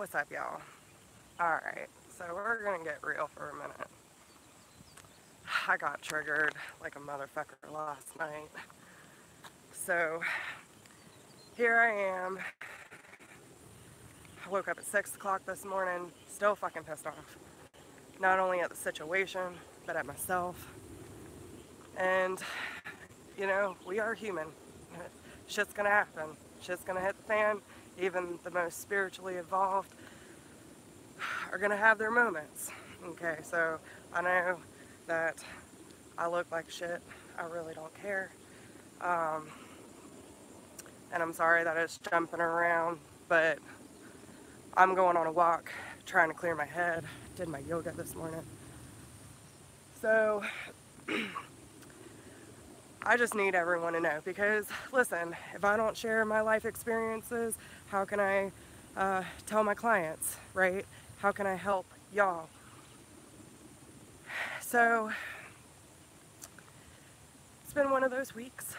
What's up, y'all? Alright, so we're gonna get real for a minute. I got triggered like a motherfucker last night. So, here I am. I woke up at 6 o'clock this morning, still fucking pissed off. Not only at the situation, but at myself. And, we are human. Shit's gonna happen. Shit's gonna hit the fan. Even the most spiritually evolved are gonna have their moments. Okay, so I know that I look like shit. I really don't care. Um, and I'm sorry that it's jumping around, but I'm going on a walk trying to clear my head. Did my yoga this morning. So I just need everyone to know, because listen, if I don't share my life experiences, how can I tell my clients, right? How can I help y'all? So it's been one of those weeks,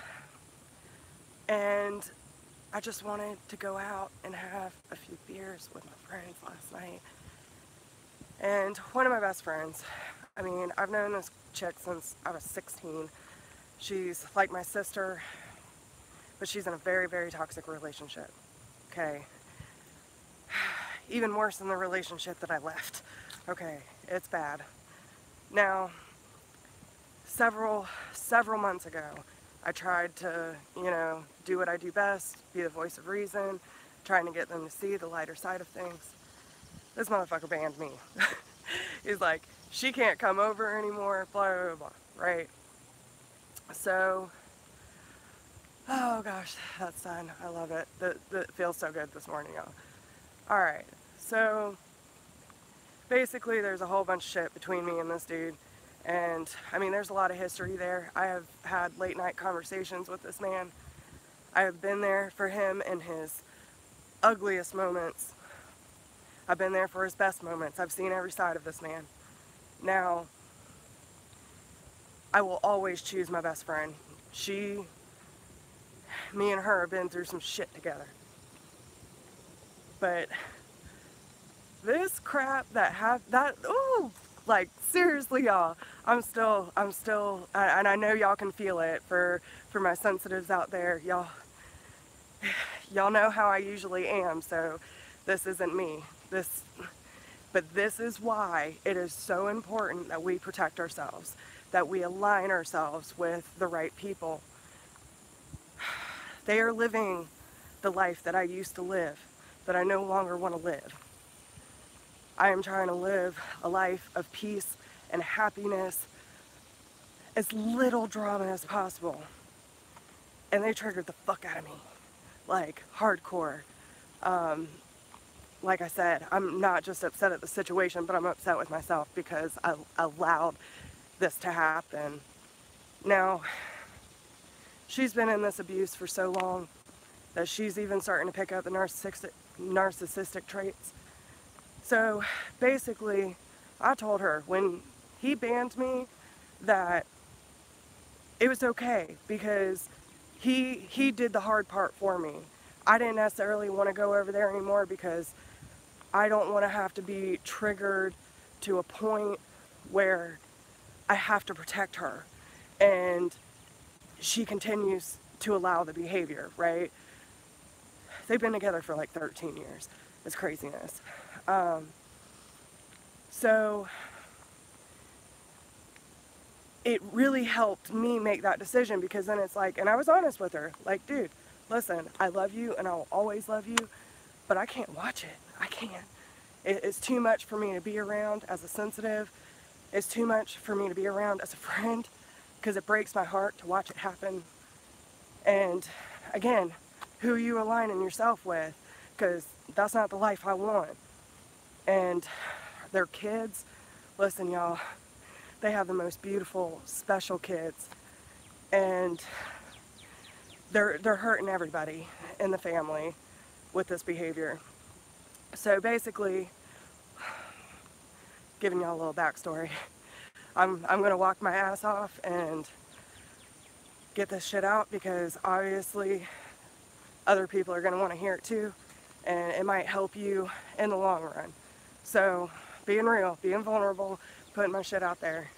and I just wanted to go out and have a few beers with my friends last night. And one of my best friends, I mean, I've known this chick since I was 16. She's like my sister, but she's in a very, very toxic relationship. Okay. Even worse than the relationship that I left. Okay, it's bad. Now, several months ago, I tried to, do what I do best, be the voice of reason, trying to get them to see the lighter side of things. This motherfucker banned me. He's like, she can't come over anymore, blah, blah, blah, right? So, oh gosh, that's done. I love it. That feels so good this morning, y'all. Alright, so basically there's a whole bunch of shit between me and this dude. And, I mean, there's a lot of history there. I have had late night conversations with this man. I have been there for him in his ugliest moments. I've been there for his best moments. I've seen every side of this man. Now, I will always choose my best friend. Me and her have been through some shit together. But this crap like, seriously, y'all, I'm still, and I know y'all can feel it for my sensitives out there. Y'all know how I usually am, so this isn't me. But this is why it is so important that we protect ourselves, that we align ourselves with the right people. They are living the life that I used to live, that I no longer want to live. I am trying to live a life of peace and happiness, as little drama as possible. And they triggered the fuck out of me, like hardcore. Like I said, I'm not just upset at the situation, but I'm upset with myself because I allowed this to happen. Now, she's been in this abuse for so long that she's even starting to pick up the narcissistic traits. So basically, I told her when he banned me that it was okay, because he did the hard part for me. I didn't necessarily want to go over there anymore because I don't want to have to be triggered to a point where I have to protect her and she continues to allow the behavior, right? They've been together for like 13 years. It's craziness. So it really helped me make that decision, because then it's like, and I was honest with her, like, dude, listen, I love you and I'll always love you, but I can't watch it. I can't. It's too much for me to be around as a sensitive. It's too much for me to be around as a friend, because it breaks my heart to watch it happen. And again, who are you aligning yourself with? Because that's not the life I want. And their kids, listen, y'all, they have the most beautiful, special kids. And they're hurting everybody in the family with this behavior. So basically, giving y'all a little backstory, I'm gonna walk my ass off and get this shit out, because obviously other people are gonna want to hear it too. and it might help you in the long run. So being real, being vulnerable, putting my shit out there.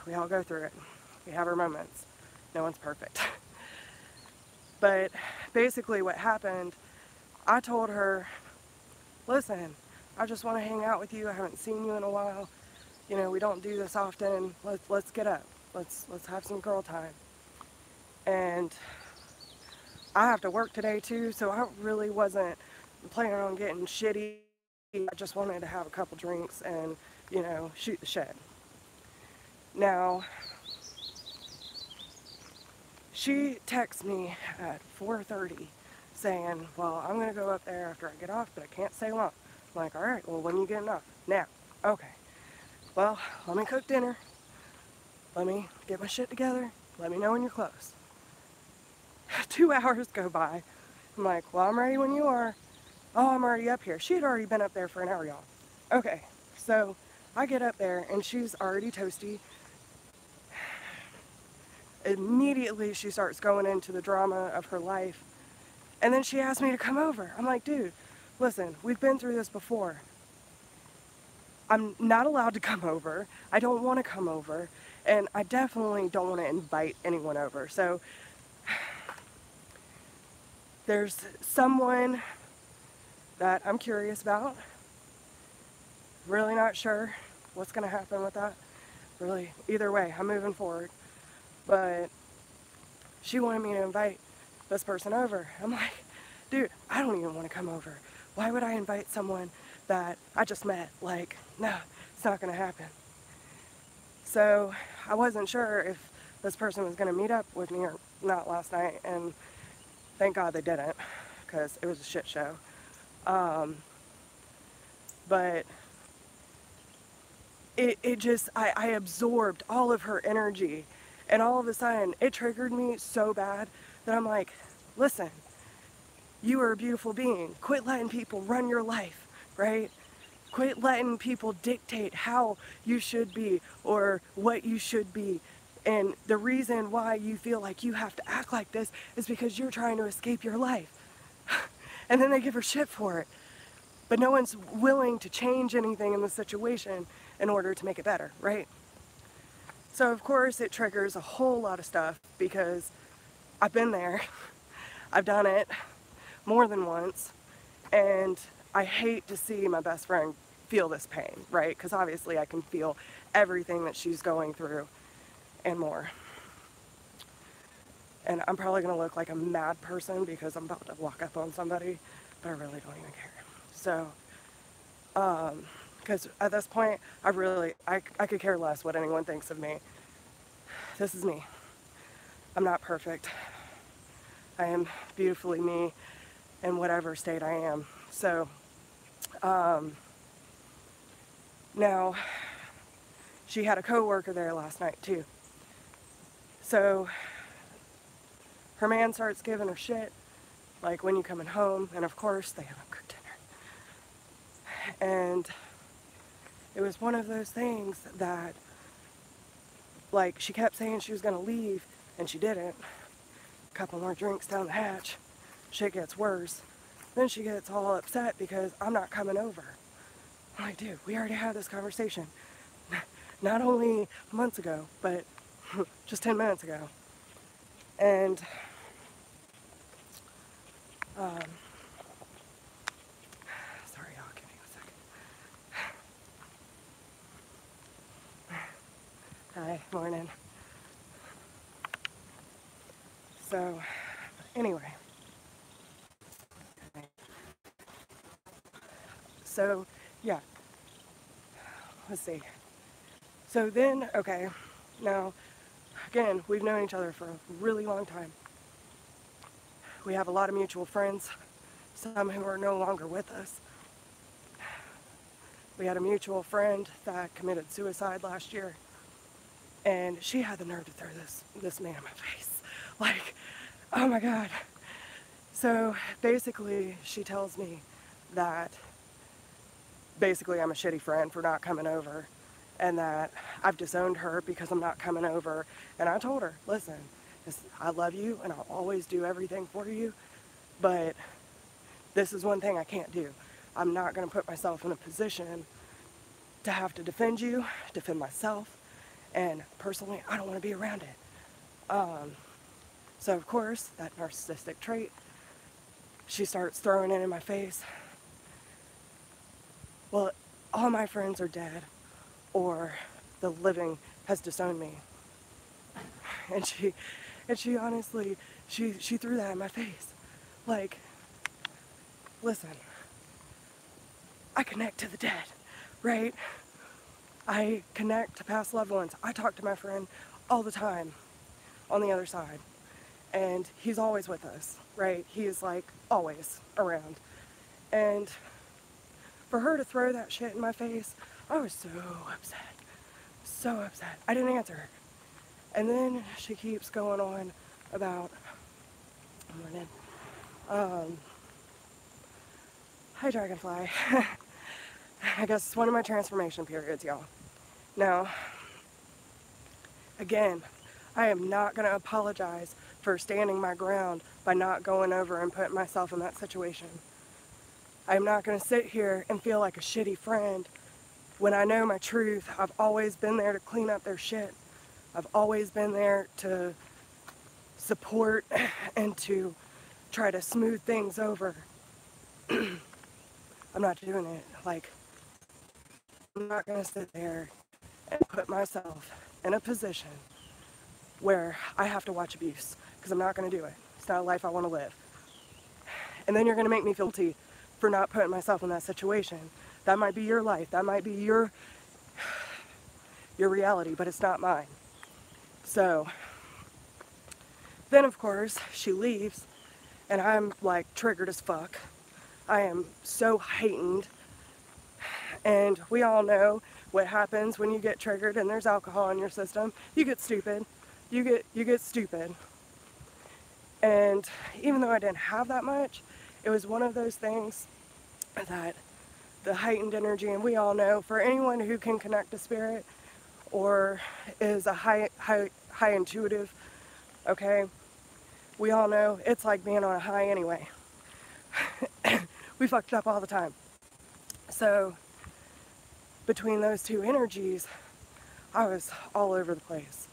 We all go through it. We have our moments. No one's perfect. But basically what happened, I told her, listen, I just want to hang out with you. I haven't seen you in a while. You know, we don't do this often. Let's get up. Let's have some girl time. And I have to work today too, so I really wasn't planning on getting shitty. I just wanted to have a couple drinks and, you know, shoot the shit. Now, she texts me at 4:30 saying, well, I'm going to go up there after I get off, but I can't stay long. I'm like, all right, well, when are you getting off? Now. Okay. Well, let me cook dinner. Let me get my shit together. Let me know when you're close. 2 hours go by. I'm like, well, I'm ready when you are. Oh, I'm already up here. She had already been up there for an hour, y'all. Okay, so I get up there and she's already toasty. Immediately she starts going into the drama of her life. And then she asked me to come over. I'm like, dude, listen, we've been through this before. I'm not allowed to come over. I don't want to come over. And I definitely don't want to invite anyone over. So there's someone that I'm curious about. Really not sure what's going to happen with that. Really, either way, I'm moving forward. But she wanted me to invite this person over. I'm like, dude, I don't even want to come over. Why would I invite someone that I just met? Like, no, it's not going to happen. So I wasn't sure if this person was going to meet up with me or not last night, and thank God they didn't, because it was a shit show. But it just, I absorbed all of her energy, and all of a sudden it triggered me so bad that I'm like, listen, you are a beautiful being. Quit letting people run your life, right? Quit letting people dictate how you should be or what you should be. And the reason why you feel like you have to act like this is because you're trying to escape your life. And then they give her shit for it. But no one's willing to change anything in the situation in order to make it better, right? So of course it triggers a whole lot of stuff because I've been there. I've done it more than once. And I hate to see my best friend feel this pain, right? Because obviously I can feel everything that she's going through and more. And I'm probably going to look like a mad person because I'm about to walk up on somebody, but I really don't even care. So, because at this point, I could care less what anyone thinks of me. This is me. I'm not perfect. I am beautifully me in whatever state I am. So, now, she had a coworker there last night too. So, her man starts giving her shit, like, when you coming home, and of course they haven't cooked dinner. And it was one of those things that, like, she kept saying she was gonna leave, and she didn't. A couple more drinks down the hatch, shit gets worse. Then she gets all upset because I'm not coming over. I'm like, dude, we already had this conversation. Not only months ago, but just 10 minutes ago. And, sorry y'all, give me a second. Hi, morning. So, anyway. So, yeah. Let's see. So then, okay, now, again, we've known each other for a really long time. We have a lot of mutual friends, some who are no longer with us. We had a mutual friend that committed suicide last year, and she had the nerve to throw this man in my face. Like, oh my God. So basically, she tells me that basically I'm a shitty friend for not coming over, and that I've disowned her because I'm not coming over. And I told her, listen, I love you and I'll always do everything for you, but this is one thing I can't do. I'm not going to put myself in a position to have to defend you, defend myself, and personally, I don't want to be around it. So of course, that narcissistic trait, she starts throwing it in my face. Well, all my friends are dead, or the living has disowned me. And she honestly, she threw that in my face. Like, listen, I connect to the dead, right? I connect to past loved ones. I talk to my friend all the time on the other side. And he's always with us, right? He is like always around. And for her to throw that shit in my face, I was so upset. So upset. I didn't answer her. And then she keeps going on about, hi Dragonfly. I guess it's one of my transformation periods, y'all. Now, again, I am not going to apologize for standing my ground by not going over and putting myself in that situation. I'm not going to sit here and feel like a shitty friend when I know my truth. I've always been there to clean up their shit. I've always been there to support and to try to smooth things over. I'm not doing it. Like, I'm not going to sit there and put myself in a position where I have to watch abuse, because I'm not going to do it. It's not a life I want to live. And then you're going to make me feel guilty for not putting myself in that situation. That might be your life. That might be your reality, but it's not mine. So then, of course, she leaves, and I'm like triggered as fuck. I am so heightened. And we all know what happens when you get triggered and there's alcohol in your system. You get stupid. You get stupid. And even though I didn't have that much, it was one of those things that the heightened energy, and we all know, for anyone who can connect to spirit or is a high intuitive, okay, we all know it's like being on a high anyway. We fucked up all the time. So between those two energies, I was all over the place.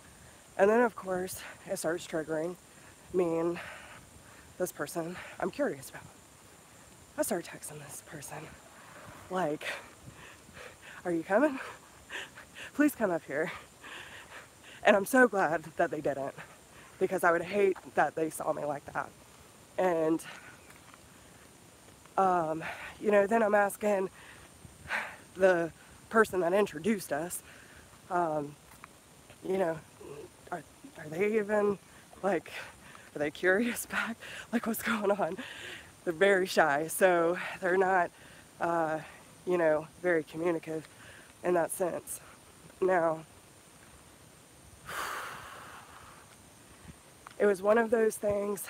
And then, of course, it starts triggering me and this person I'm curious about. I start texting this person, like, are you coming? Please come up here. And I'm so glad that they didn't, because I would hate that they saw me like that. And, you know, then I'm asking the person that introduced us, you know, are they even, like, are they curious back? Like, what's going on? They're very shy, so they're not, you know, very communicative in that sense. Now, it was one of those things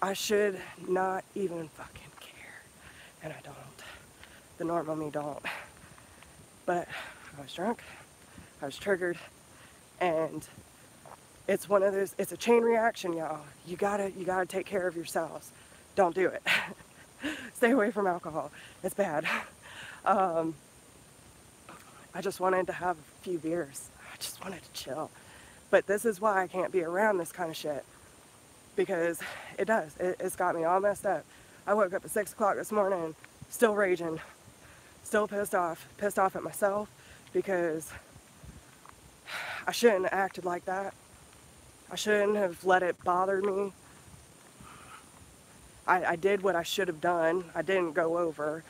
I should not even fucking care, and I don't. The normal me don't. But I was drunk, I was triggered, and it's one of those, it's a chain reaction, y'all. You gotta take care of yourselves. Don't do it. Stay away from alcohol. It's bad. I just wanted to have a few beers. I just wanted to chill. But this is why I can't be around this kind of shit. Because it does. It's got me all messed up. I woke up at 6 o'clock this morning, still raging, still pissed off at myself, because I shouldn't have acted like that. I shouldn't have let it bother me. I did what I should have done. I didn't go over,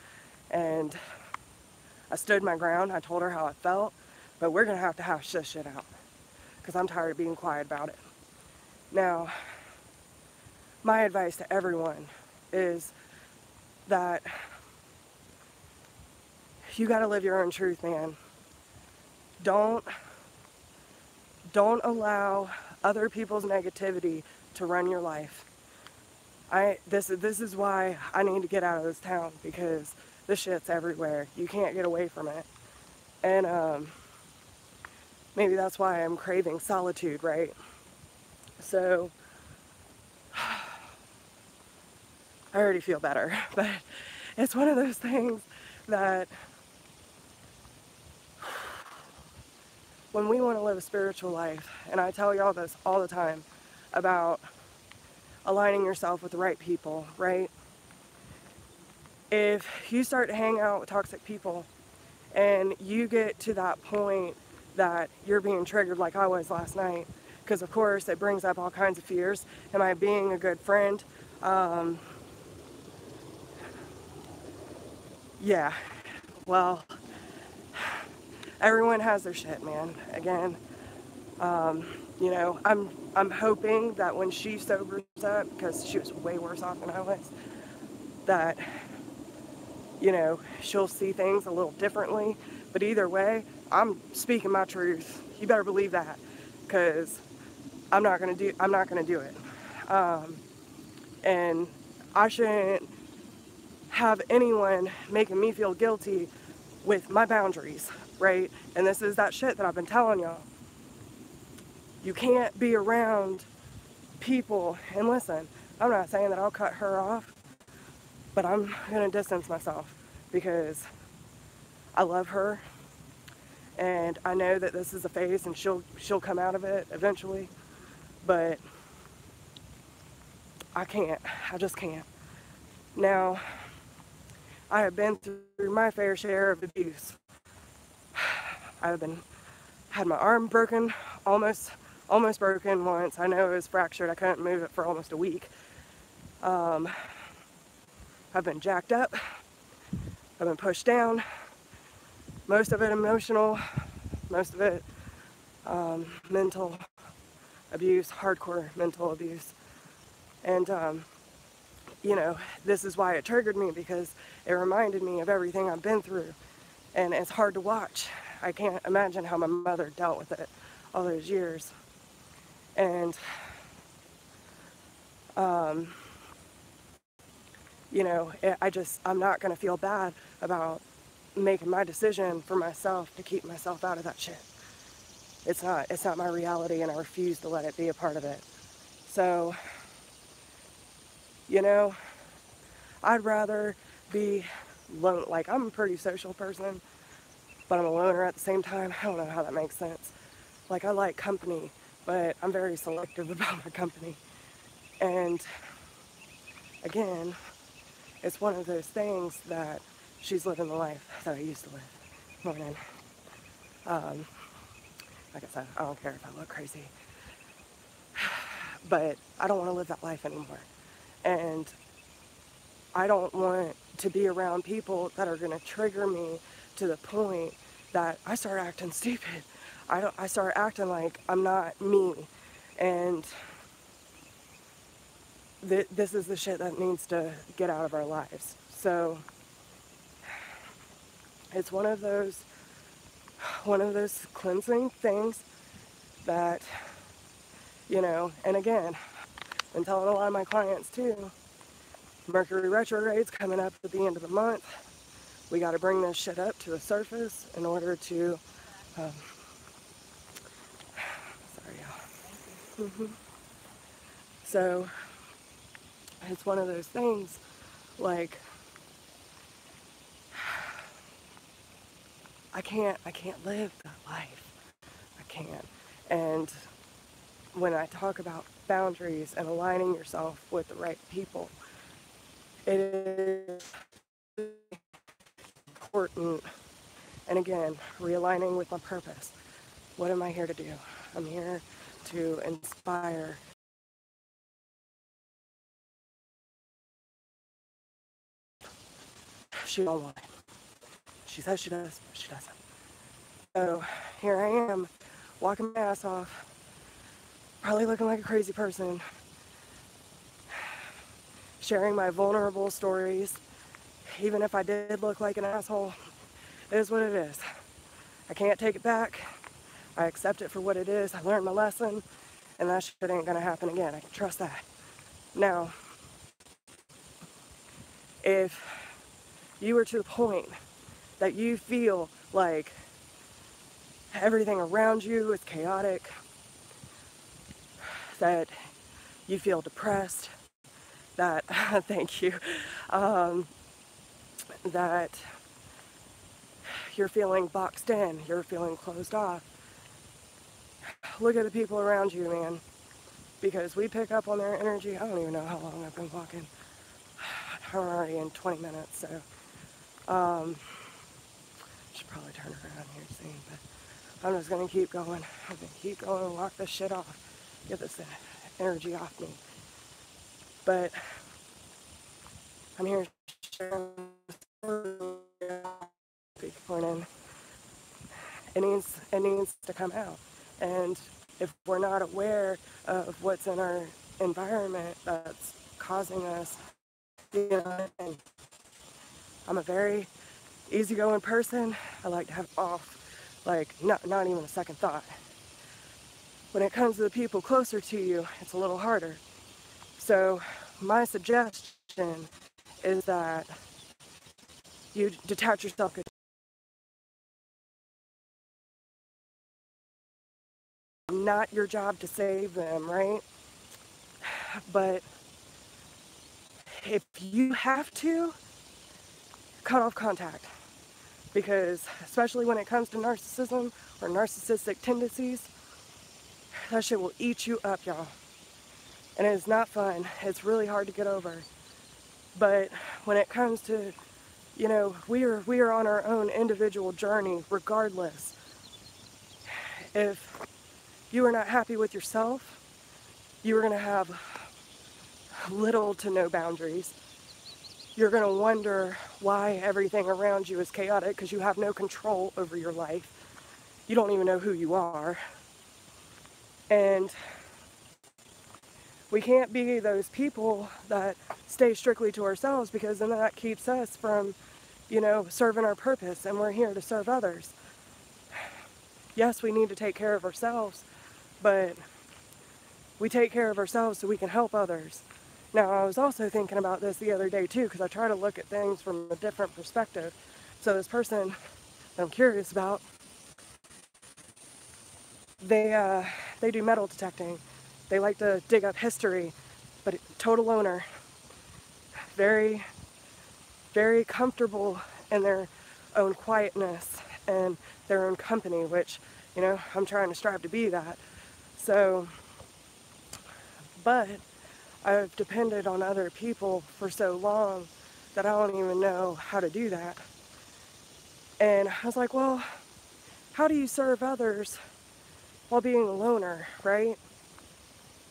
and I stood my ground. I told her how I felt, but we're gonna have to hash this shit out, because I'm tired of being quiet about it. Now, my advice to everyone is that you gotta live your own truth, man. Don't allow other people's negativity to run your life. This is why I need to get out of this town, because this shit's everywhere. You can't get away from it. And maybe that's why I'm craving solitude, right? So I already feel better. But it's one of those things that when we want to live a spiritual life, and I tell y'all this all the time about aligning yourself with the right people, right? If you start to hang out with toxic people and you get to that point that you're being triggered like I was last night, because of course it brings up all kinds of fears. Am I being a good friend? Yeah, well, everyone has their shit, man. Again, you know, I'm hoping that when she sobers up, because she was way worse off than I was, that, you know, she'll see things a little differently. But either way, I'm speaking my truth. You better believe that, because I'm not gonna do it. And I shouldn't have anyone making me feel guilty with my boundaries, right? And this is that shit that I've been telling y'all. You can't be around people, and listen, I'm not saying that I'll cut her off, but I'm gonna distance myself because I love her and I know that this is a phase and she'll come out of it eventually, but I can't. I just can't. Now, I have been through my fair share of abuse. Had my arm broken, almost broken once. I know it was fractured. I couldn't move it for almost a week. I've been jacked up. I've been pushed down. Most of it emotional, most of it mental abuse, hardcore mental abuse. And you know, this is why it triggered me, because it reminded me of everything I've been through. And it's hard to watch. I can't imagine how my mother dealt with it all those years. And, you know, I'm not going to feel bad about making my decision for myself to keep myself out of that shit. It's not my reality, and I refuse to let it be a part of it. So, you know, I'd rather be lone. Like, I'm a pretty social person, but I'm a loner at the same time. I don't know how that makes sense. Like, I like company, but I'm very selective about my company. And again, it's one of those things that she's living the life that I used to live. Morning. Like I said, I don't care if I look crazy, but I don't want to live that life anymore. And I don't want to be around people that are going to trigger me to the point that I start acting stupid. I start acting like I'm not me. And this is the shit that needs to get out of our lives. So it's one of those cleansing things that, you know, and again, I'm telling a lot of my clients too, Mercury retrograde's coming up at the end of the month. We got to bring this shit up to the surface in order to, sorry y'all. So it's one of those things, like, I can't live that life. I can't. And when I talk about boundaries and aligning yourself with the right people, it is important. And again, realigning with my purpose. What am I here to do? I'm here to inspire. She don't want it. She says she does, but she doesn't. So here I am, walking my ass off, probably looking like a crazy person, sharing my vulnerable stories. Even if I did look like an asshole, it is what it is. I can't take it back. I accept it for what it is. I learned my lesson, and that shit ain't gonna happen again. I can trust that. Now, if you were to the point that you feel like everything around you is chaotic, that you feel depressed, that, thank you, that you're feeling boxed in, you're feeling closed off. Look at the people around you, man, because we pick up on their energy. I don't even know how long I've been walking. I'm already in 20 minutes, so should probably turn around here soon, but I'm just gonna keep going. I'm gonna keep going and walk this shit off, get this energy off me. But I'm here sharing morning. It needs to come out. And if we're not aware of what's in our environment that's causing us, you know, and I'm a very easygoing person. I like to have off, like not even a second thought. When it comes to the people closer to you, it's a little harder. So my suggestion is that you detach yourself. Not your job to save them, right? But if you have to, cut off contact. Because especially when it comes to narcissism or narcissistic tendencies, that shit will eat you up, y'all. And it's not fun. It's really hard to get over. But when it comes to, you know, we are on our own individual journey regardless. If you are not happy with yourself, you are going to have little to no boundaries. You're going to wonder why everything around you is chaotic because you have no control over your life. You don't even know who you are. And we can't be those people that stay strictly to ourselves, because then that keeps us from, you know, serving our purpose, and we're here to serve others. Yes, we need to take care of ourselves, but we take care of ourselves so we can help others. Now, I was also thinking about this the other day too, because I try to look at things from a different perspective. So this person that I'm curious about, they do metal detecting. They like to dig up history, but total loner. Very, very comfortable in their own quietness and their own company, which, you know, I'm trying to strive to be that. So, but I've depended on other people for so long that I don't even know how to do that. And I was like, well, how do you serve others while being a loner, right?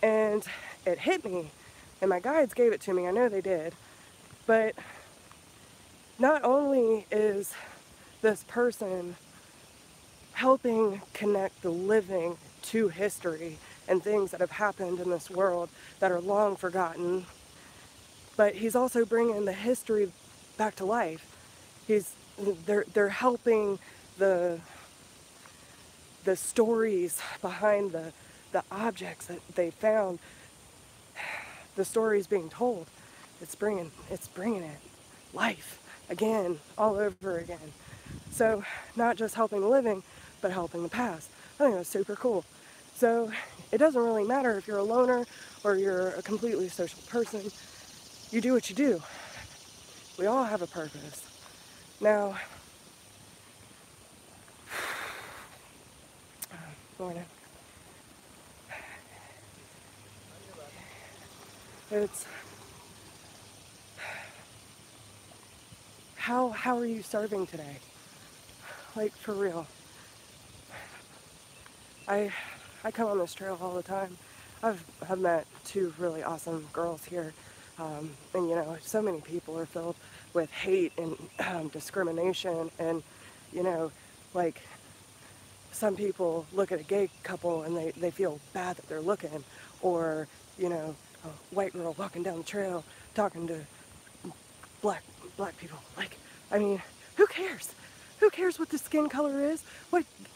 And it hit me, and my guides gave it to me. I know they did. But not only is this person helping connect the living to history and things that have happened in this world that are long forgotten, but he's also bringing the history back to life. They're helping the stories behind the objects that they found, the stories being told. It's bringing it life again, all over again. So not just helping the living, but helping the past. I think that's super cool. So it doesn't really matter if you're a loner or you're a completely social person. You do what you do. We all have a purpose. Now, morning. It's how are you serving today? Like, for real. I come on this trail all the time. I've met two really awesome girls here, and you know, so many people are filled with hate and discrimination, and you know, like, some people look at a gay couple and they feel bad that they're looking, or you know, a white girl walking down the trail talking to black people. Like, I mean, who cares? Who cares what the skin color is?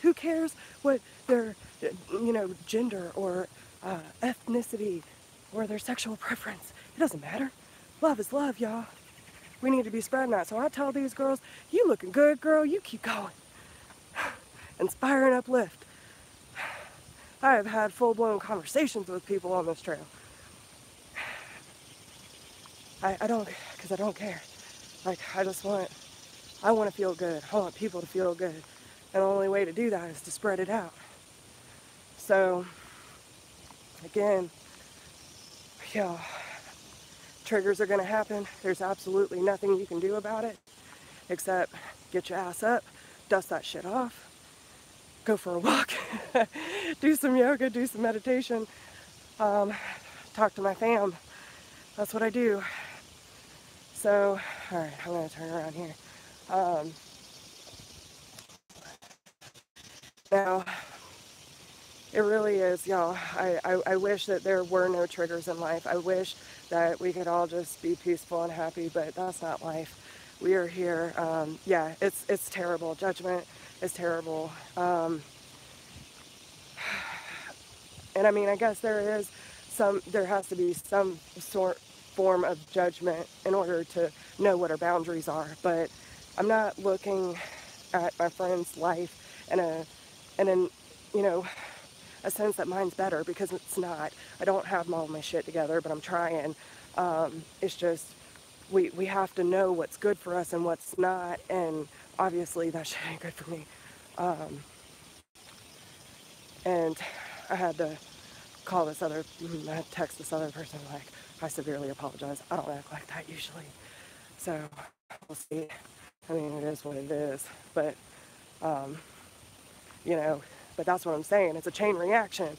Who cares what their, you know, gender or ethnicity or their sexual preference? It doesn't matter. Love is love, y'all. We need to be spreading that. So I tell these girls, you looking good, girl. You keep going. Inspire and uplift. I have had full-blown conversations with people on this trail. I don't, because I don't care. Like, I want to feel good. I want people to feel good. And the only way to do that is to spread it out. So, again, yeah, triggers are going to happen. There's absolutely nothing you can do about it except get your ass up, dust that shit off, go for a walk, do some yoga, do some meditation, talk to my fam. That's what I do. So, all right, I'm going to turn around here. Now, it really is, y'all. I wish that there were no triggers in life. I wish that we could all just be peaceful and happy, but that's not life. We are here. Yeah, it's terrible. Judgment is terrible. And I mean, I guess there has to be some form of judgment in order to know what our boundaries are. But I'm not looking at my friend's life in you know, a sense that mine's better, because it's not. I don't have all my shit together, but I'm trying. It's just, we have to know what's good for us and what's not, and obviously that shit ain't good for me. And I had to text this other person, like, I severely apologize. I don't act like that usually. So, we'll see. I mean, it is what it is. But, you know, but that's what I'm saying. It's a chain reaction.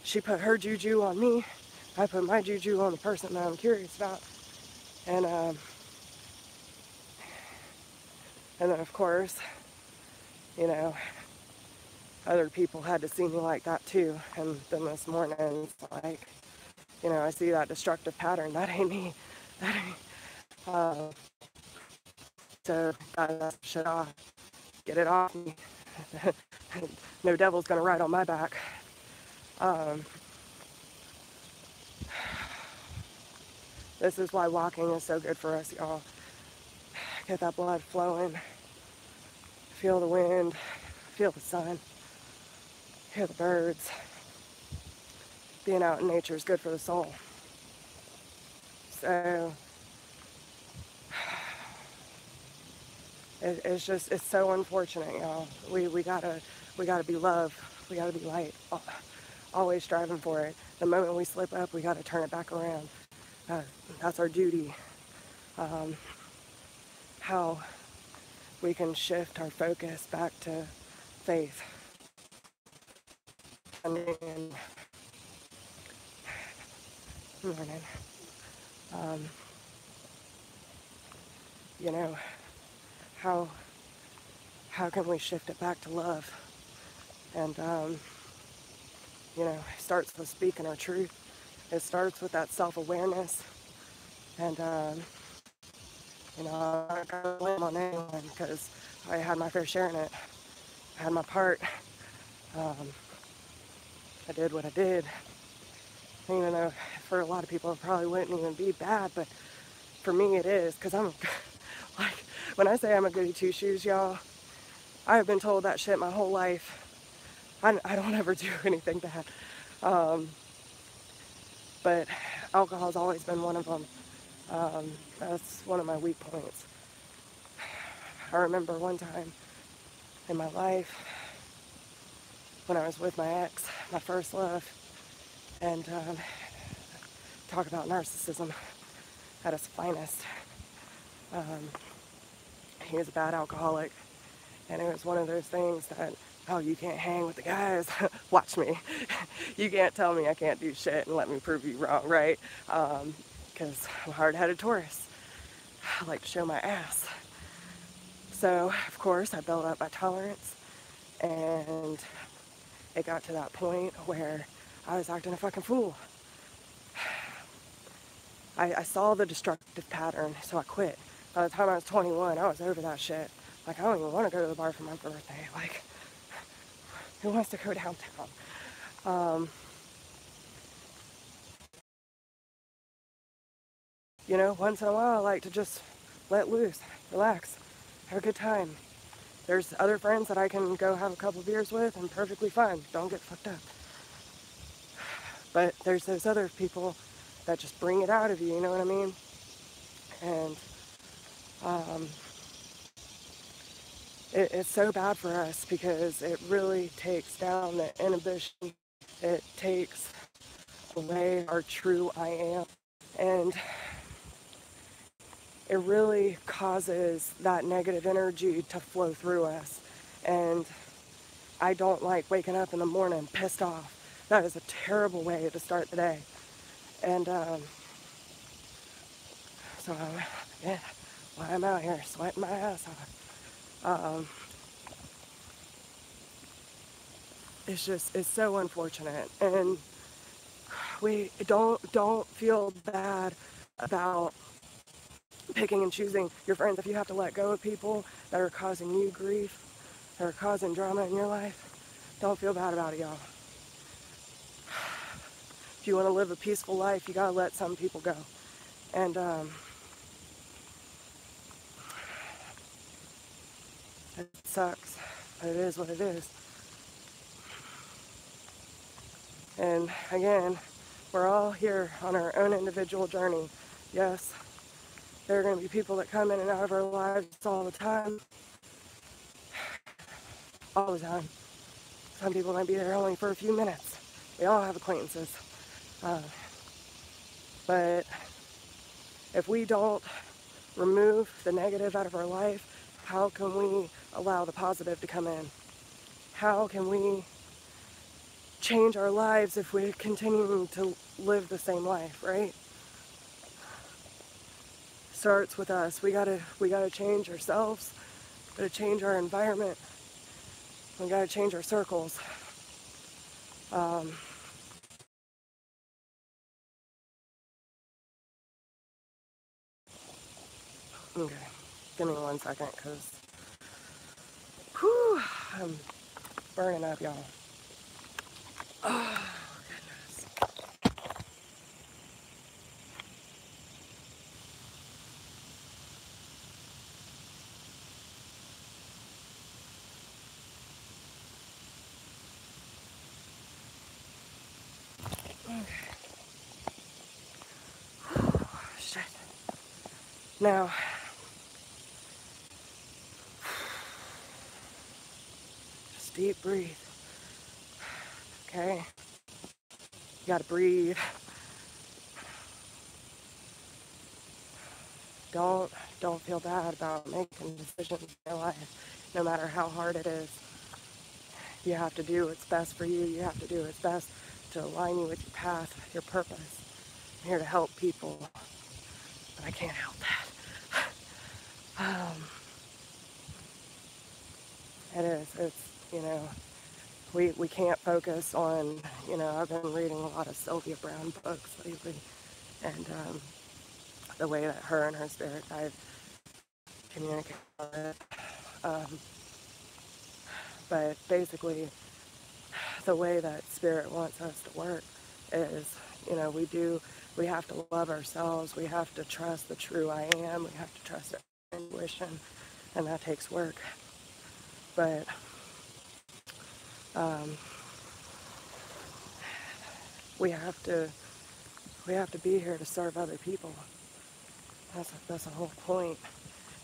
She put her juju on me. I put my juju on the person that I'm curious about. And then, of course, you know, other people had to see me like that too. And then this morning, it's like, you know, I see that destructive pattern. That ain't me. That ain't me. So, gotta shut off. Get it off me. No devil's gonna ride on my back. This is why walking is so good for us, y'all. Get that blood flowing. Feel the wind. Feel the sun. Hear the birds. Being out in nature is good for the soul. So, it's so unfortunate, y'all. We gotta be love. We gotta be light. Always striving for it. The moment we slip up, we gotta turn it back around. That's our duty. How we can shift our focus back to faith. And morning. You know, how can we shift it back to love? And you know, it starts with speaking our truth. It starts with that self-awareness. And you know, I'm not gonna blame on anyone, because I had my fair share in it. I had my part. I did what I did. Even though for a lot of people it probably wouldn't even be bad, but for me it is, because I'm like, when I say I'm a goody two-shoes, y'all, I have been told that shit my whole life. I don't ever do anything bad. But alcohol's always been one of them. That's one of my weak points. I remember one time in my life when I was with my ex, my first love, and talk about narcissism at its finest. He was a bad alcoholic, and it was one of those things that, oh, you can't hang with the guys. Watch me. You can't tell me I can't do shit and let me prove you wrong, right? Because I'm a hard-headed Taurus. I like to show my ass. So, of course, I built up my tolerance, and it got to that point where I was acting a fucking fool. I saw the destructive pattern, so I quit. By the time I was 21, I was over that shit. Like, I don't even want to go to the bar for my birthday. Like, who wants to go downtown? You know, once in a while, I like to just let loose, relax, have a good time. There's other friends that I can go have a couple beers with and perfectly fine. Don't get fucked up. But there's those other people that just bring it out of you, you know what I mean? And it's so bad for us because it really takes down the inhibition. It takes away our true I am. And it really causes that negative energy to flow through us. And I don't like waking up in the morning pissed off. That is a terrible way to start the day. And so, yeah, while I'm out here sweating my ass off. It's so unfortunate. And we don't feel bad about picking and choosing your friends. If you have to let go of people that are causing you grief, that are causing drama in your life, don't feel bad about it, y'all. If you want to live a peaceful life, you gotta let some people go. And it sucks, but it is what it is. And again, we're all here on our own individual journey. Yes, there are going to be people that come in and out of our lives all the time. All the time. Some people might be there only for a few minutes. We all have acquaintances. But if we don't remove the negative out of our life, how can we allow the positive to come in? How can we change our lives if we continue to live the same life, right? Starts with us. We gotta change ourselves. We gotta change our environment. We gotta change our circles. Okay, give me 1 second, cause I'm burning up, y'all. Oh, goodness. Okay. Shit. Now, just deep breathe. Okay? You gotta breathe. Don't feel bad about making decisions in your life, no matter how hard it is. You have to do what's best for you. You have to do what's best to align you with your path, your purpose. I'm here to help people, but I can't help that. It is. We can't focus on, I've been reading a lot of Sylvia Browne books lately, and the way that her and her spirit guide communicate with it. But basically, the way that spirit wants us to work is, we have to love ourselves. We have to trust the true I am. We have to trust our intuition, and that takes work. But we have to be here to serve other people. That's the whole point.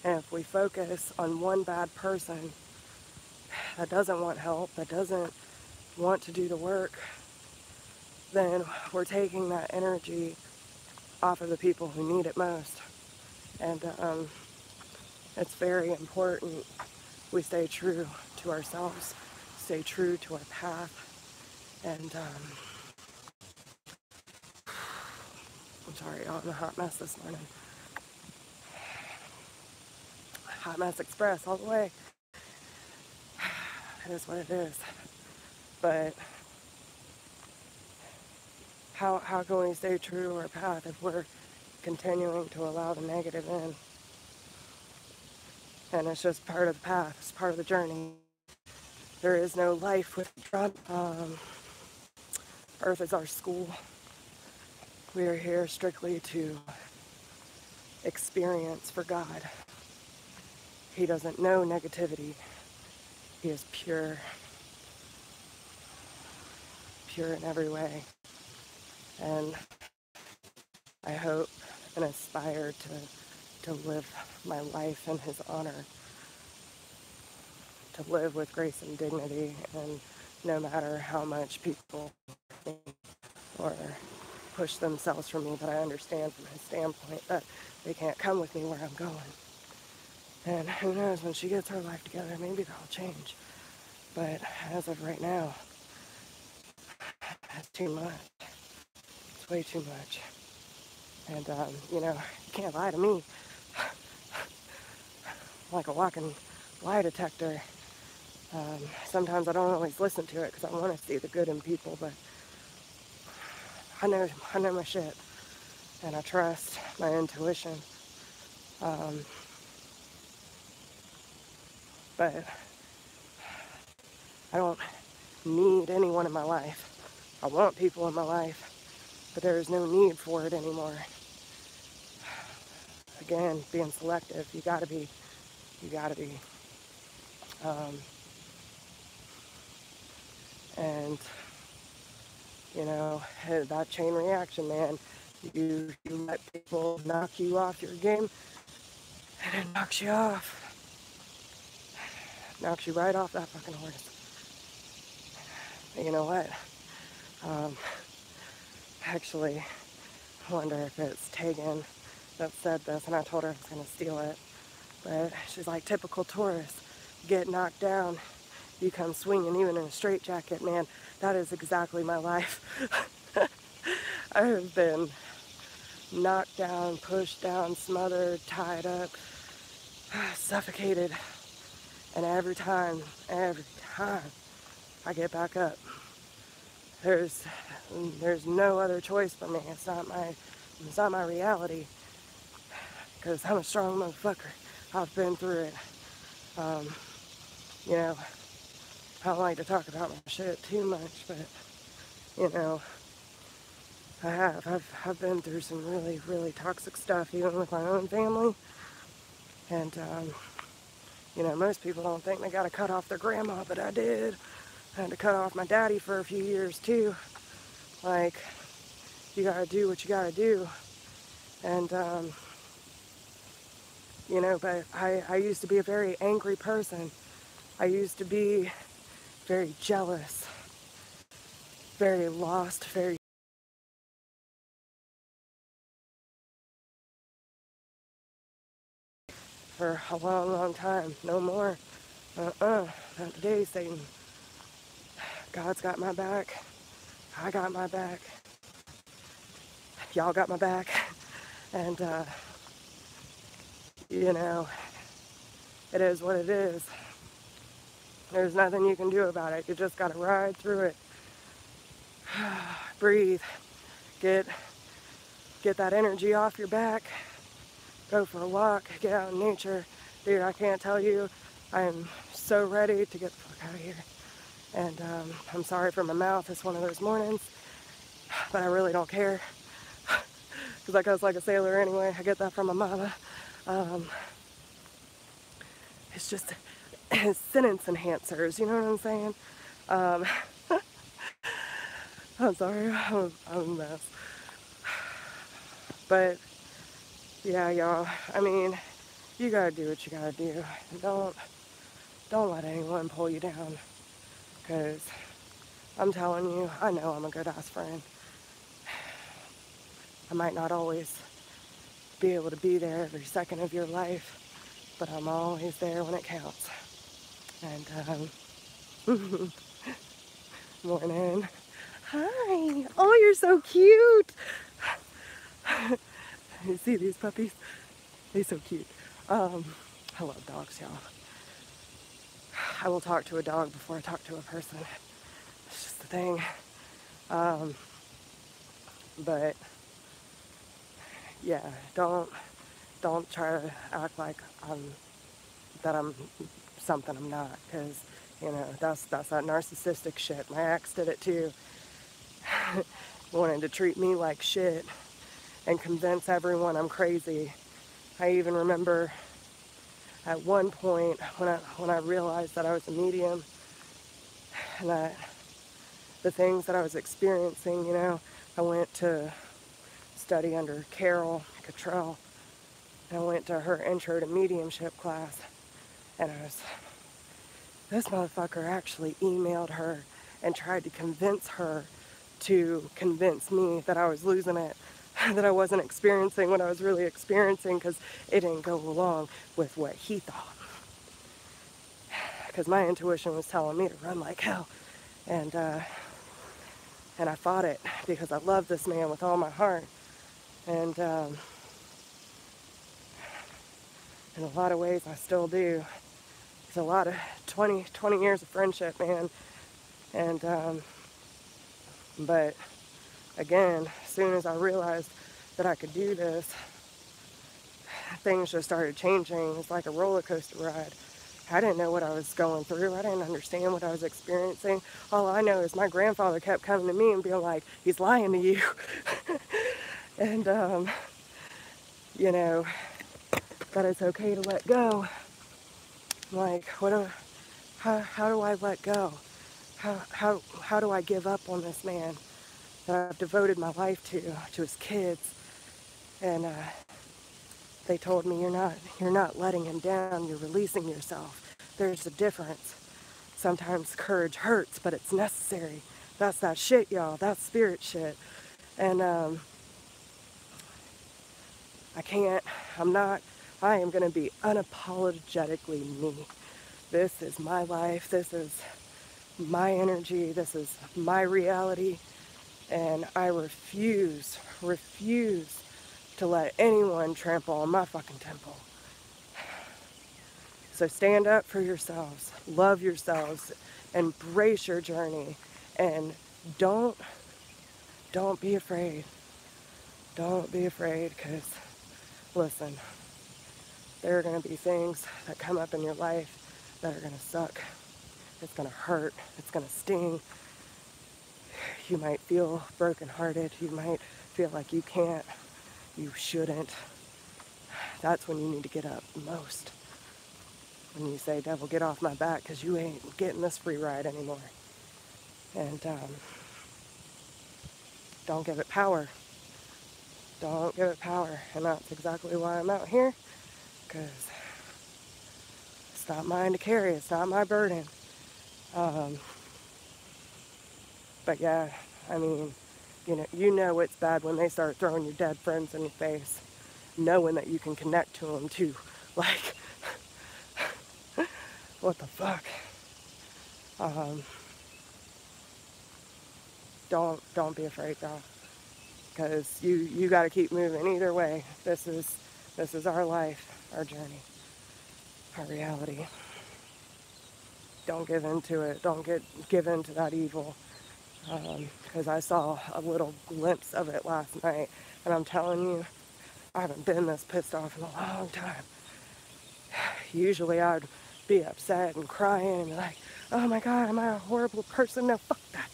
And if we focus on one bad person that doesn't want help, that doesn't want to do the work, then we're taking that energy off of the people who need it most. And it's very important we stay true to ourselves, stay true to our path. And I'm sorry, y'all, I'm a hot mess this morning. Hot Mess Express all the way. It is what it is. But how can we stay true to our path if we're continuing to allow the negative in? And it's just part of the path. It's part of the journey. There is no life with drama. Earth is our school. We are here strictly to experience for God. He doesn't know negativity. He is pure in every way. And I hope and aspire to to live my life in His honor, to live with grace and dignity, and no matter how much people think or push themselves from me, that I understand from His standpoint that they can't come with me where I'm going. And who knows, when she gets her life together, maybe that'll change. But as of right now, that's too much. It's way too much. And, you know, you can't lie to me. Like a walking lie detector. Sometimes I don't always listen to it because I want to see the good in people, but I know my shit. And I trust my intuition. But I don't need anyone in my life. I want people in my life, but there is no need for it anymore. Again, being selective, you gotta be. And, you know, that chain reaction, man, you let people knock you off your game, and it knocks you off. Knocks you right off that fucking horse. You know what? Actually, I wonder if it's Tegan that said this, and I told her I was going to steal it. But she's like, typical Taurus, get knocked down, you come swinging, even in a straitjacket. Man, that is exactly my life. I have been knocked down, pushed down, smothered, tied up, suffocated. And every time I get back up. There's no other choice for me. It's not my reality. Because I'm a strong motherfucker. I've been through it. You know, I don't like to talk about my shit too much, but you know, I've been through some really, really toxic stuff, even with my own family. And you know, most people don't think they gotta cut off their grandma, but I did. I had to cut off my daddy for a few years too. Like, you gotta do what you gotta do. And you know, but I used to be a very angry person. I used to be very jealous, very lost, very for a long, long time. No more. Not today, Satan. God's got my back. I got my back. Y'all got my back. And, you know, it is what it is. There's nothing you can do about it. You just gotta ride through it. Breathe. Get that energy off your back. Go for a walk. Get out in nature. Dude, I can't tell you. I am so ready to get the fuck out of here. And I'm sorry for my mouth. It's one of those mornings. But I really don't care. Because I cuss like a sailor anyway. I get that from my mama. It's just sentence enhancers. You know what I'm saying? I'm sorry. I'm a mess. But, yeah, y'all. I mean, you gotta do what you gotta do. Don't let anyone pull you down. Because I'm telling you, I know I'm a good ass friend. I might not always be able to be there every second of your life, but I'm always there when it counts. And, morning. Hi. Oh, you're so cute. You see these puppies? They're so cute. I love dogs, y'all. I will talk to a dog before I talk to a person. It's just the thing. But yeah, don't try to act like I'm something I'm not, because you know that's that narcissistic shit. My ex did it too. Wanted to treat me like shit and convince everyone I'm crazy. I even remember at one point when I realized that I was a medium and that the things that I was experiencing, you know, I went to study under Carol Cottrell, And I went to her intro to mediumship class, and this motherfucker actually emailed her and tried to convince her to convince me that I was losing it, that I wasn't experiencing what I was really experiencing, because it didn't go along with what he thought. Because my intuition was telling me to run like hell, and I fought it because I love this man with all my heart, and in a lot of ways I still do. It's a lot of 20 years of friendship, man, and but again, as soon as I realized that I could do this, things just started changing. It's like a roller coaster ride. I didn't know what I was going through. I didn't understand what I was experiencing. All I know is my grandfather kept coming to me and being like, he's lying to you. And, you know, that it's okay to let go. Like, how do I let go? How do I give up on this man that I've devoted my life to his kids? And they told me, you're not letting him down, you're releasing yourself. There's a difference. Sometimes courage hurts, but it's necessary. That's that shit, y'all. That's spirit shit. And I am gonna be unapologetically me. This is my life, this is my energy, this is my reality, and I refuse to let anyone trample on my fucking temple. So stand up for yourselves, love yourselves, embrace your journey, and don't be afraid. Don't be afraid, because listen, there are going to be things that come up in your life that are going to suck. It's going to hurt. It's going to sting. You might feel brokenhearted. You might feel like you can't. You shouldn't. That's when you need to get up most. When you say, devil, get off my back, because you ain't getting this free ride anymore. And don't give it power. Don't give it power. And that's exactly why I'm out here, because it's not mine to carry. It's not my burden. But yeah, I mean, you know it's bad when they start throwing your dead friends in your face, knowing that you can connect to them too. Like, what the fuck? Don't be afraid, y'all, because you got to keep moving. Either way, this is our life, our journey, our reality. Don't give into it. Don't give into that evil. Because I saw a little glimpse of it last night, and I'm telling you, I haven't been this pissed off in a long time. Usually I'd be upset and crying and be like, oh my God, am I a horrible person? No, fuck that.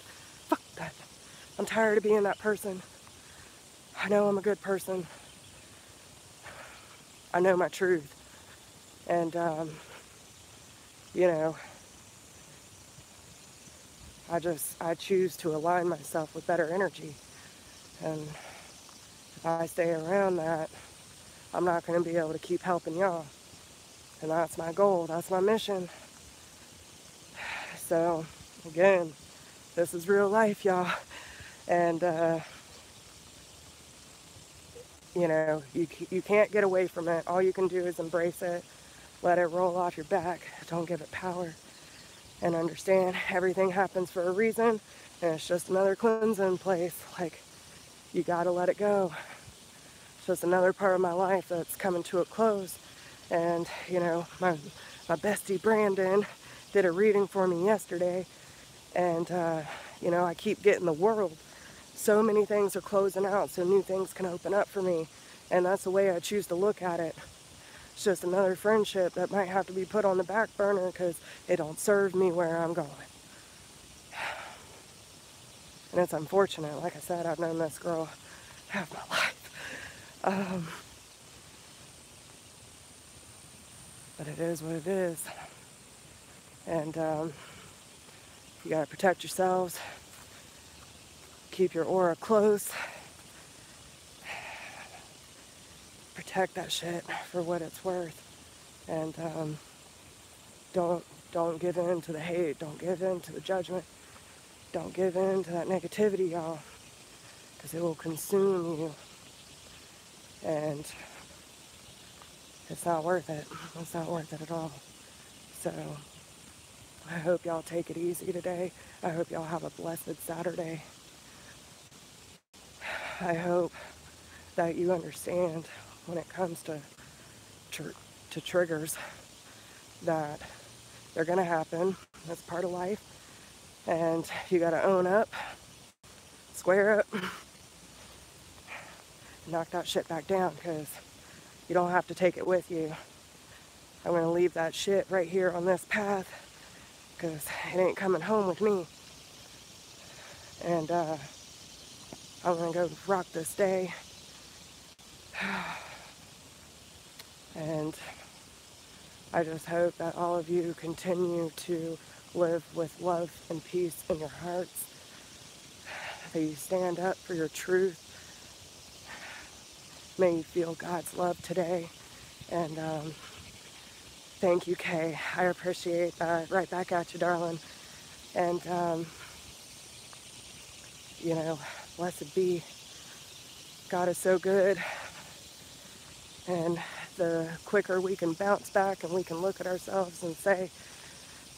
Fuck that. I'm tired of being that person. I know I'm a good person. I know my truth. And, you know, I choose to align myself with better energy. And if I stay around that, I'm not going to be able to keep helping y'all. And that's my goal. That's my mission. So, again, this is real life, y'all. And, you know, you can't get away from it. All you can do is embrace it. Let it roll off your back. Don't give it power. And understand everything happens for a reason. And it's just another cleansing place. Like, you gotta let it go. It's just another part of my life that's coming to a close. And, you know, my bestie Brandon did a reading for me yesterday. And, you know, I keep getting the world. So many things are closing out, so new things can open up for me. And that's the way I choose to look at it. It's just another friendship that might have to be put on the back burner because it don't serve me where I'm going. And it's unfortunate. Like I said, I've known this girl half my life. But it is what it is. And you gotta protect yourselves. Keep your aura close. protect that shit for what it's worth. And don't give in to the hate. Don't give in to the judgment. Don't give in to that negativity, y'all, because it will consume you. And it's not worth it. It's not worth it at all. So I hope y'all take it easy today. I hope y'all have a blessed Saturday. I hope that you understand when it comes to triggers that they're gonna happen. That's part of life. And you gotta own up, square up, knock that shit back down, because you don't have to take it with you. I'm gonna leave that shit right here on this path, because it ain't coming home with me. And I'm gonna go rock this day. And I just hope that all of you continue to live with love and peace in your hearts, that you stand up for your truth. May you feel God's love today. And thank you, Kay. I appreciate that. Right back at you, darling. And, you know, blessed be. God is so good. And the quicker we can bounce back and we can look at ourselves and say,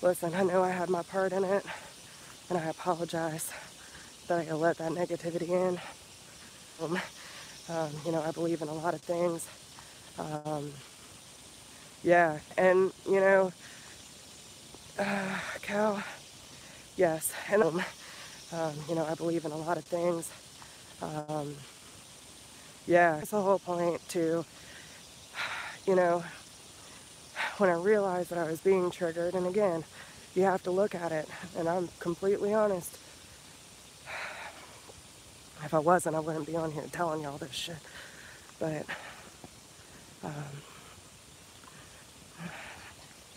listen, I know I had my part in it, and I apologize that I let that negativity in. You know, I believe in a lot of things. Yeah, and, you know, Cal, yes, and, you know, I believe in a lot of things. Yeah, it's the whole point to, you know, when I realized that I was being triggered, and again, you have to look at it, and I'm completely honest. If I wasn't, I wouldn't be on here telling y'all this shit. But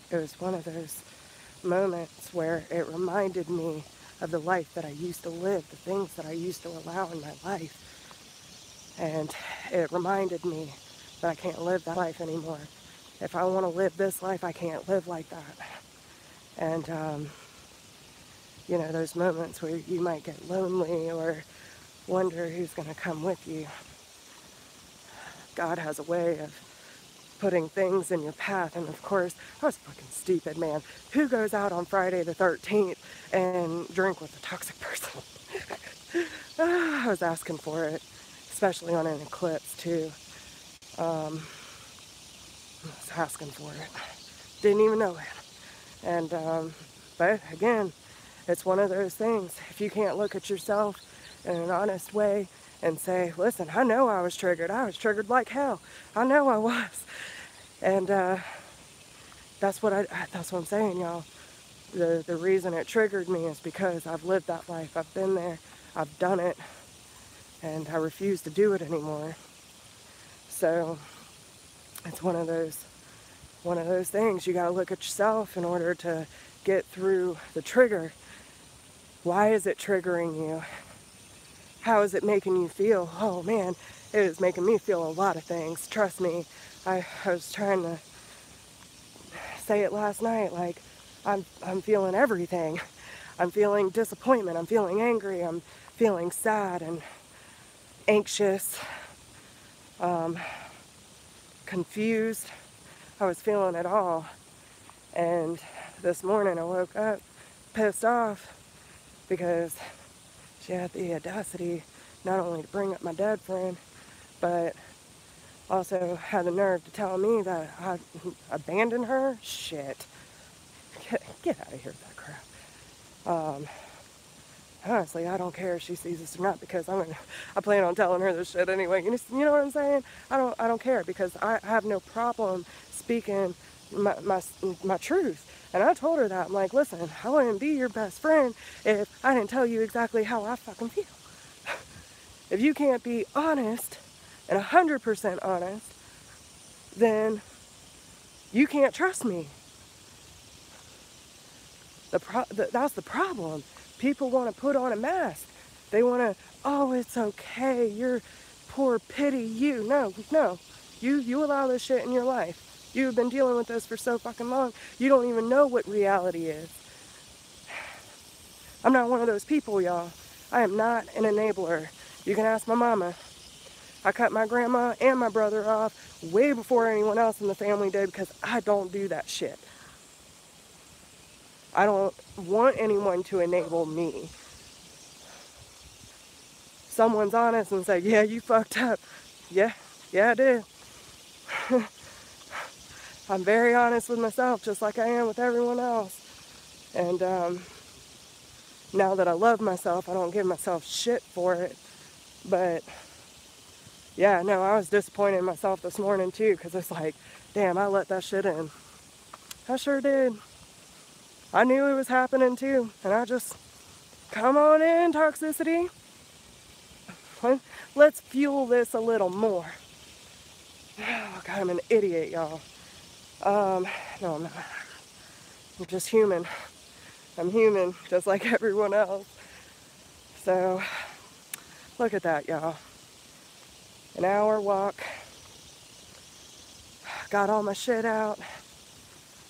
it was one of those moments where it reminded me of the life that I used to live, the things that I used to allow in my life. And it reminded me that I can't live that life anymore. If I want to live this life, I can't live like that. And, you know, those moments where you might get lonely or wonder who's going to come with you. God has a way of putting things in your path. And of course, I was fucking stupid, man. Who goes out on Friday the 13th and drink with a toxic person? I was asking for it, especially on an eclipse too. I was asking for it. Didn't even know it. And, but again, it's one of those things. If you can't look at yourself in an honest way and say, listen, I know I was triggered. I was triggered like hell. I know I was. And that's what I'm saying, y'all. The reason it triggered me is because I've lived that life. I've been there. I've done it. And I refuse to do it anymore. So it's one of those things. You got to look at yourself in order to get through the trigger. Why is it triggering you? How is it making you feel? Oh man, it is making me feel a lot of things. Trust me. I was trying to say it last night, like I'm feeling everything. I'm feeling disappointment. I'm feeling angry. I'm feeling sad and anxious, confused. I was feeling it all. And this morning I woke up pissed off because she had the audacity not only to bring up my dead friend, but also had the nerve to tell me that I abandoned her. Shit. Get out of here with that crap. Honestly, I don't care if she sees this or not, because I plan on telling her this shit anyway. You know what I'm saying? I don't care, because I have no problem speaking my truth. And I told her that. I'm like, listen, I wouldn't be your best friend if I didn't tell you exactly how I fucking feel. If you can't be honest and 100% honest, then you can't trust me. That's the problem. People want to put on a mask. They want to, oh, it's okay, you're poor pity you. No, You allow this shit in your life. You've been dealing with this for so fucking long. You don't even know what reality is. I'm not one of those people, y'all. I am not an enabler. You can ask my mama. I cut my grandma and my brother off way before anyone else in the family did because I don't do that shit. I don't want anyone to enable me. Someone's honest and say, yeah, you fucked up. Yeah, I did. I'm very honest with myself, just like I am with everyone else. And now that I love myself, I don't give myself shit for it. But yeah, no, I was disappointed in myself this morning too, because it's like, damn, I let that shit in. I sure did. I knew it was happening too, and I just, come on in, toxicity. Let's fuel this a little more. Oh, God, I'm an idiot, y'all. No, I'm not. I'm just human. I'm human, just like everyone else. So, look at that, y'all. An hour walk. Got all my shit out.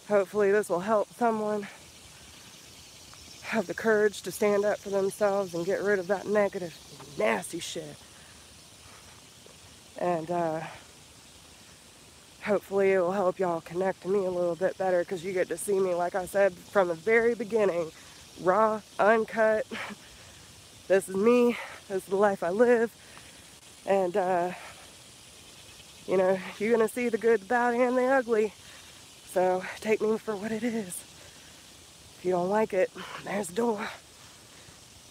Hopefully this will help someone have the courage to stand up for themselves and get rid of that negative, nasty shit. And hopefully it will help y'all connect to me a little bit better, because you get to see me, like I said, from the very beginning, raw, uncut. This is me. This is the life I live. And, you know, you're going to see the good, the bad, and the ugly. So take me for what it is. If you don't like it, there's the door.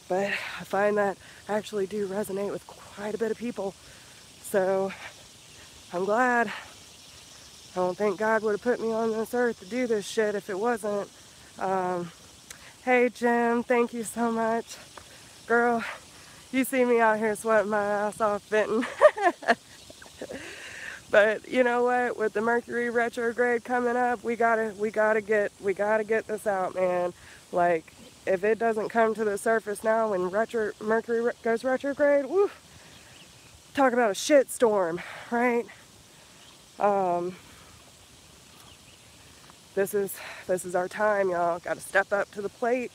But I find that I actually do resonate with quite a bit of people. So I'm glad. I don't think God would have put me on this earth to do this shit if it wasn't. Hey Jim, thank you so much. Girl, you see me out here sweating my ass off venting. But you know what? With the Mercury retrograde coming up, we gotta get this out, man. Like, if it doesn't come to the surface now when Mercury goes retrograde, woo, talk about a shit storm, right? This is our time, y'all. Gotta step up to the plate.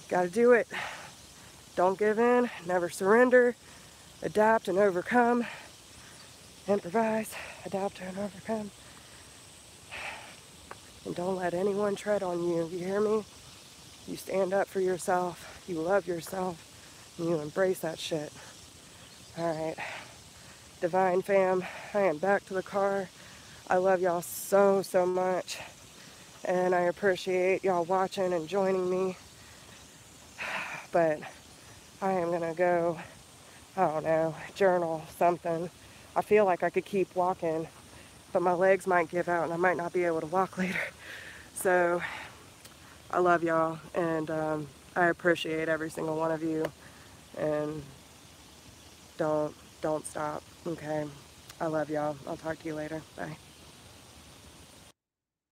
Gotta do it. Don't give in, never surrender. Adapt and overcome. Improvise, adapt and overcome. And don't let anyone tread on you. You hear me? You stand up for yourself. You love yourself. And you embrace that shit. Alright. Divine fam, I am back to the car. I love y'all so, so much. And I appreciate y'all watching and joining me. But I am gonna go, I don't know, journal something. I feel like I could keep walking, but my legs might give out and I might not be able to walk later. So I love y'all, and I appreciate every single one of you. And don't stop, okay? I love y'all. I'll talk to you later. Bye.